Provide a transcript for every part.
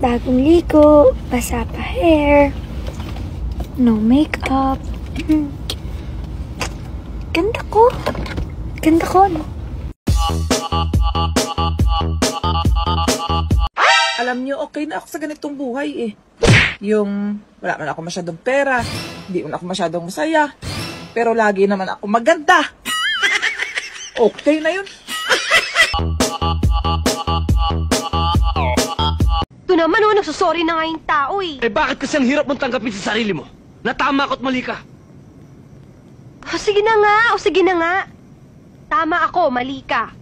bagong ligo, basa pa hair, no makeup. Ganda ko. Ganda ko, no? Alam niyo, okay na ako sa ganitong buhay eh. Yung wala man ako masyadong pera, hindi man ako masyadong masaya, pero lagi naman ako maganda. Okay na yun. Ito naman nagsasorry na nga yung tao eh. Eh bakit kasi ang hirap mong tanggapin sa sarili mo? Natama ko't mali ka. O sige na nga, o sige na nga. Tama ako, mali ka.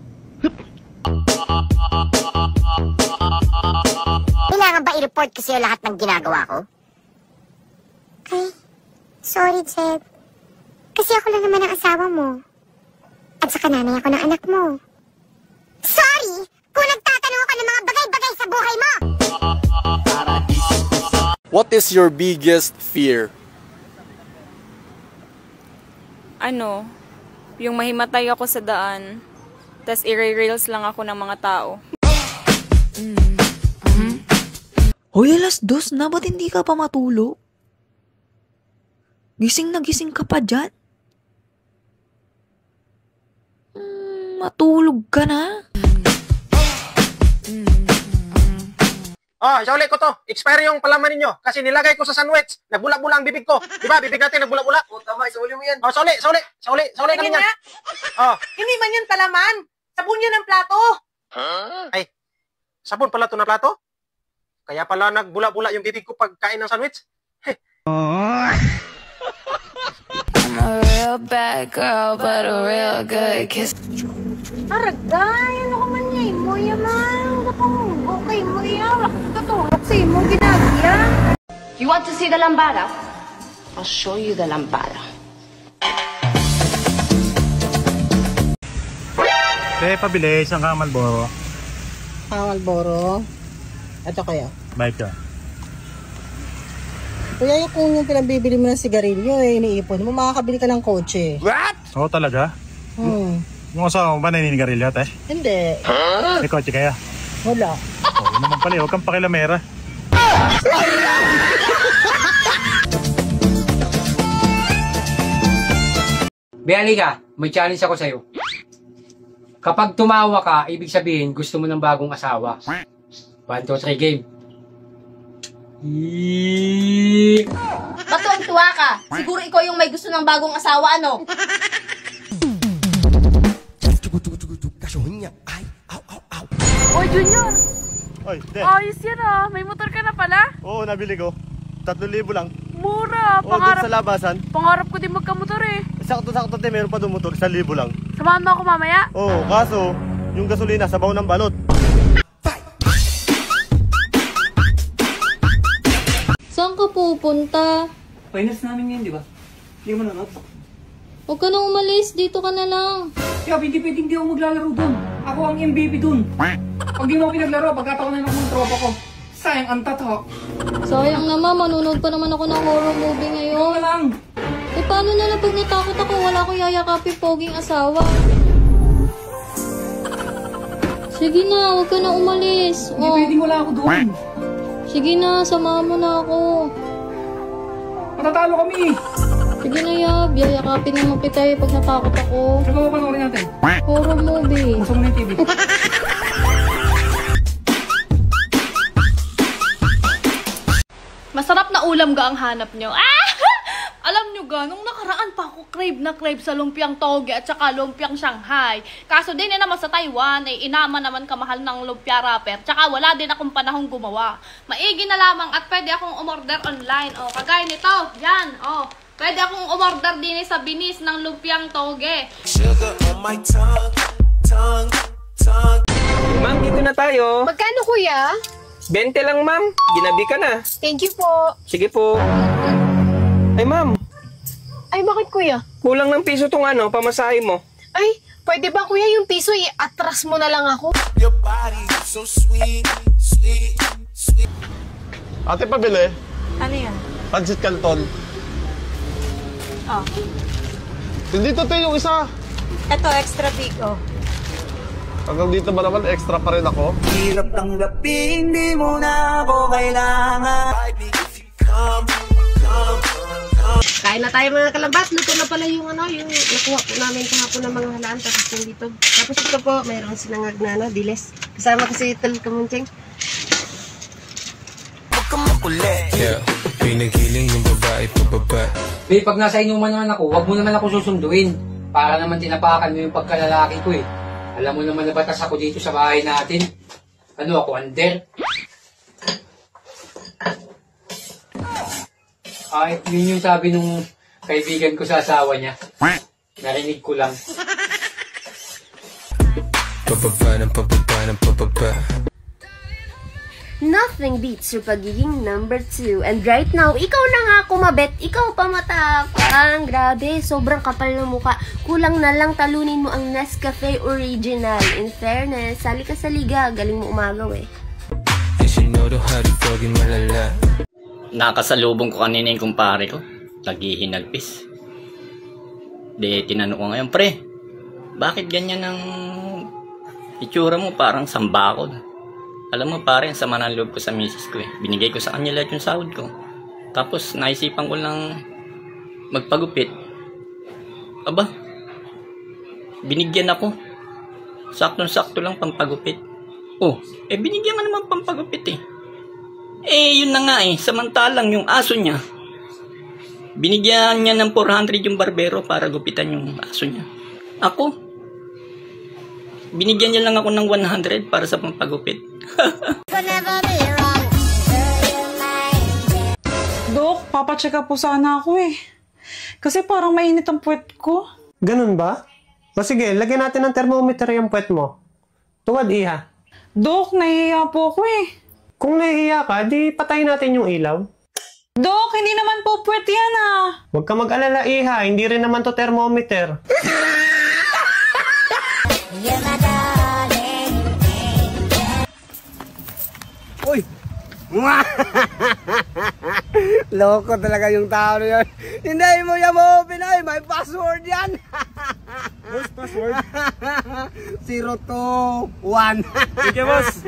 Kailangan ba i-report ko sa'yo lahat ng ginagawa ko? Ay, sorry, Jed. Kasi ako lang naman ang asawa mo. At saka nanay ako ng anak mo. Sorry kung nagtatanong ako ng mga bagay-bagay sa buhay mo! What is your biggest fear? Ano, yung mahimatay ako sa daan, tas i-rails lang ako ng mga tao. Hoy, 2:00 na, ba't hindi ka pa matulog? Gising na gising ka pa dyan. Matulog ka na. Oh, isa ulit ko to. Expire yung palaman ninyo. Kasi nilagay ko sa sandwich. Nagbula-bula ang bibig ko. Di ba? Bibig natin nagbula-bula. Oh, tama. Isauli mo yan. Oh, sauli namin yan. Oh. Hindi man yan palaman. Sabon yan ang plato. Ay, sabon pala to na plato? Kaya pala nagbula-bula yung bibig ko pag kain ng sandwich. I'm a real bad girl, but a real good kiss. Aragay, ano ka man niya? Mo yaman. Okay mo yan. Katulog sa'yo mo ginagya. You want to see the lambada? I'll show you the lambada. Pabili, isang kang Marlboro. Marlboro? Ito kaya? Bike ka. Kuya, kung yung pinagbibili mo ng sigarilyo iniipon mo, makakabili ka ng kotse. What? Oo, talaga? Yung asawa mo ba naninigarilyo, te? Hindi. May kotse kaya? Wala. Oo, yun naman pala, huwag kang pakilamera. Beali ka, may challenge ako sa'yo. Kapag tumawa ka, ibig sabihin gusto mo ng bagong asawa. 1, 2, 3, game. Ba't tuwa ka? Siguro ikaw yung may gusto ng bagong asawa, ano? Oy, Junior! Oy, ayos yan ah! May motor ka na pala? Oo, nabili ko. 3,000 lang. Mura! Oo, doon sa labasan. Pangarap ko din magkamotor eh. Sakto-sakto, te, meron pa doon motor. 1,000 lang. Samahan mo ako mamaya? Oo, kaso, yung gasolina, sabaw ng balot. Saan ka pupunta? Finance namin yun, di ba? Hindi mo nanood. Huwag ka na umalis, dito ka na lang. Kaya hindi pwedeng di ako maglalaro dun. Ako ang MVP dun. Pag di mo ako pinaglaro, pagkataon na ng tropa ko. Sayang ang tato. Sayang naman, manunod pa naman ako ng horror movie ngayon. Ikaw na lang. Eh paano na lang pag natakot ako, wala akong yayakapin poging asawa. Sige na, huwag ka na umalis. Hindi pwedeng wala ako doon. Sige na, samahan mo na ako. Matatalo kami. Sige na, Yab. Yayakapin naman kita pag natakot ako. Ano ba panoorin natin? Horror movie. Gusto mo na yung TV. Masarap na ulam ga ang hanap nyo. Alam nyo ga, nung nakaraan pa ako crave sa lumpiang toge at saka lumpiang Shanghai. Kaso din naman sa Taiwan, ay inama naman kamahal ng lumpia wrapper. Tsaka wala din akong panahong gumawa. Maigi na lamang at pwede akong umorder online. O, kagaya nito, yan, o. Pwede akong umorder din sa binis ng lumpiang toge. Sugar on my tongue. Ma'am, dito na tayo. Magkano, kuya? 20 lang, ma'am. Ginabi ka na. Thank you po. Sige po. Ay, ma'am. Ay, bakit, kuya? Kulang ng piso tong pamasahe mo. Ay, pwede ba, kuya, yung piso i-atras mo na lang ako? Your body so sweet, sweet, sweet. Ate, pabili. Ano yan? Pancit Canton. Oh. Dito, te, yung isa. Ito, extra big, oh. Hanggang dito ba naman, extra pa rin ako? Hirap tanggapin, di mo na ako kailangan. Kain na tayo mga kalambas. Luto na pala yung yung nakuha po namin kahapon ng mga halaan. Tapos yung dito. Tapos ito po, mayroong sinangag na diles. Kasama ko si Tol Kamuncheng. Yeah, pinagiling yung babae pababa. Babe, pag nasa inuman naman ako, wag mo naman ako susunduin. Para naman tinapakan mo yung pagkalalaki ko eh. Alam mo naman na batas ako dito sa bahay natin. Ano ako, under? Ay, yun yung sabi nung kaibigan ko sa asawa niya. Narinig ko lang. Pababa ng pababa ng pababa. Nothing beats your pagiging number 2. And right now, ikaw na nga kumabet. Ikaw pa matapang. Grabe, sobrang kapal ng mukha. Kulang na lang talunin mo ang Nescafe Original. In fairness, sali ka sa liga. Galing mo umagaw eh. Nakasalubong ko kanina yung kumpare ko. Naghihinagpis. De, tinanong ko ngayon, pre, bakit ganyan ang itsura mo? Parang sambakod. Alam mo pare, ang sama ng loob ko sa misis ko eh. Binigay ko sa kanya lahat yung sahod ko. Tapos naisipan ko lang magpagupit. Aba, binigyan ako. Saktong-sakto lang pampagupit. Oh, binigyan nga naman pampagupit eh. Yun na nga eh, samantalang yung aso niya, binigyan niya ng 400 yung barbero para gupitan yung aso niya. Ako, binigyan niya lang ako ng 100 para sa pampagupit. Dok, papacheck up po sana ako eh. Kasi parang mainit ang puwet ko. Ganun ba? O sige, lagyan natin ng thermometer yung puwet mo. Tuwad, Iha. Dok, nahihiya po ako eh. Kung nahihiya ka, di patayin natin yung ilaw. Dok, hindi naman po puwet yan ah. Huwag ka mag-alala, Iha. Hindi rin naman to thermometer. Uy! Loko talaga yung tao na yun. Hindi mo yan mo Pinay. May password yan. What's password? 021. Sige, boss.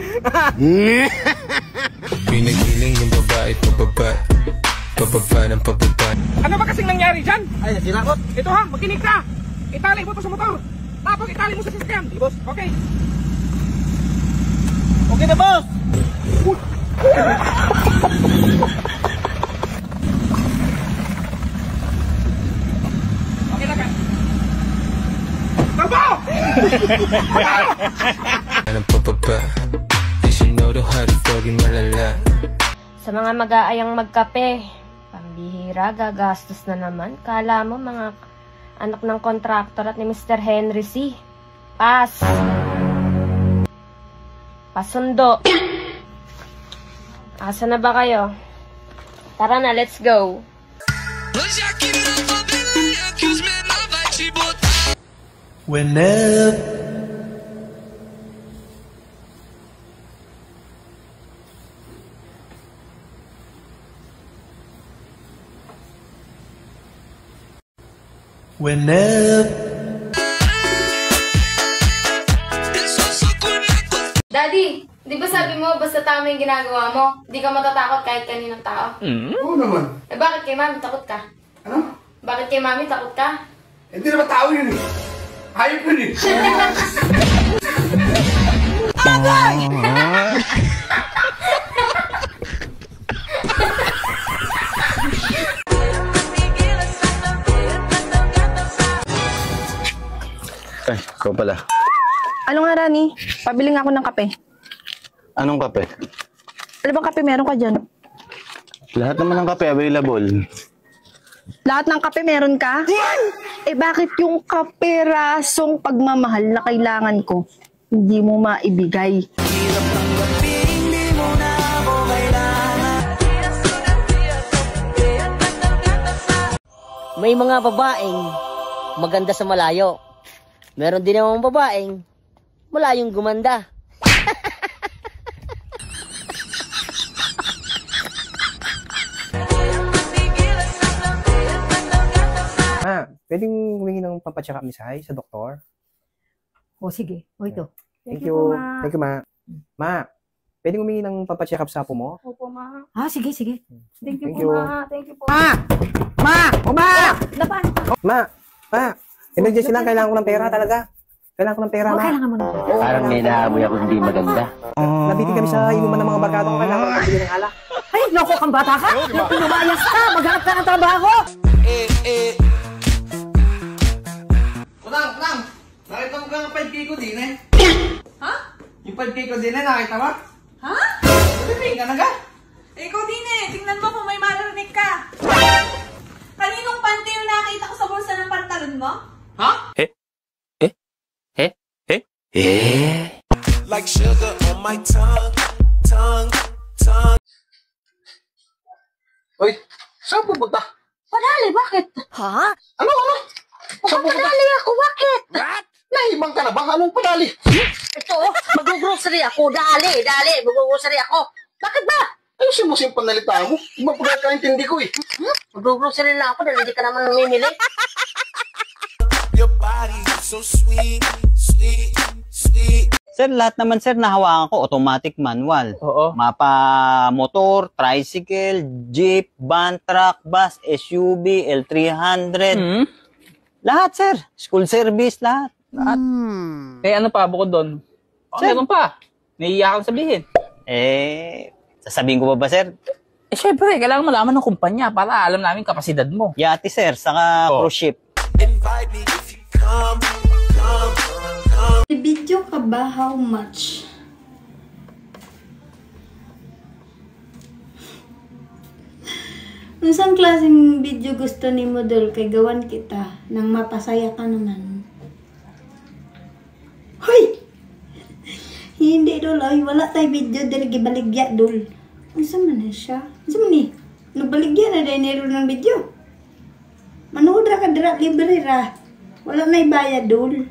Pinagiling yung babae pababa. Pababa ng pababa. Ano ba kasing nangyari dyan? Ay, sinakot. Ito ha, makinig ka. Itali mo to sa motor. Tapos itali mo sa sasakyan. Di, boss? Okay. Okay na, boss. Okay na ka. Turbo! Ng pababa. Isinoro haripogin malala. Sa mga mag-aayang magkape, pambihira, gagastos na naman. Kala mo mga anak ng kontraktor at ni Mr. Henry C. Pas. Pasundo. Asa na ba kayo? Tara na, let's go. Whenever Daddy, di ba sabi mo basta tama yung ginagawa mo, di ka matatakot kahit kaninong tao? Oo naman. Bakit kay mami takot ka? Ano? Bakit kay mami takot ka? Hindi naman tao yun eh. Hayop yun eh. Agay! Ay, ikaw pala. Ano nga, Rani? Pabili nga ako ng kape. Anong kape? Ano bang kape meron ka dyan? Lahat naman ng kape available. Lahat ng kape meron ka? Bakit yung kaperasong pagmamahal na kailangan ko, hindi mo maibigay? May mga babaeng maganda sa malayo. Meron din namang babaeng malayong gumanda. Pwedeng humingi ng pampacheck up misahay sa doktor? O sige, o ito. Thank you. Thank you, ma. Ma, pwedeng humingi ng papacheck up sa apo mo? Opo, ma. Sige. Thank you Thank po, you. ma. Thank you po. Ma! Emergency lang, kailangan ko ng pera talaga. Kailangan ko ng pera, ma. Kailangan mo na. Parang may nahamoy ako hindi maganda. Nabitin kami sa inuman ng mga barkada ko, kailangan ko magbili ng alak. Ay, loko kang bata ka? Lumayas ka, maghanap ka ng trabaho. Unang! Nakita mo ka ng 5K ko din eh. Ha? Yung 5K ko din eh, nakita mo? Ha? Sabihin ka na ka? Ikaw din eh. Tingnan mo kung may marinig ka. Kaninong panty yung nakita ko sa bulsa ng pantalon mo? Ha? Like sugar on my tongue. Uy, saan pupunta? Padali, bakit? Ha? Ano? Saan pupunta? Padali ako, bakit? Nahibang ka na ba? Anong padali? Ito, mag-grocery ako. Dali, mag-grocery ako. Bakit ba? Ayusin mo yung panalita mo. Iba pagkakaintindi ko eh. Mag-grocery lang ako dahil hindi ka naman namimili. Your body so sweet. Sir, lahat naman sir nahawakan ko automatic manual. Oo. Mapa motor, tricycle, jeep, van, truck, bus, SUV, L300. Lahat sir. School service, lahat. Eh ano pa bukod doon? Meron pa. Naiiyak kang sabihin. Sasabihin ko ba sir? Syempre, kailangan malaman ng kumpanya para alam namin kapasidad mo. Yati sir, saka cruise ship. Invite me if you come. Video ka ba? How much? Unsang klaseng video gusto ni mo dol kay gawan kita nang mapasaya ka naman? Hoy! Hindi dol ay wala tay video dili gibaligya dol. Unsa man na siya? Unsa man ni? Nagbaligya na dai ni dol ng video. Manood ra ka dira libre ra. Wala na ibayad dol.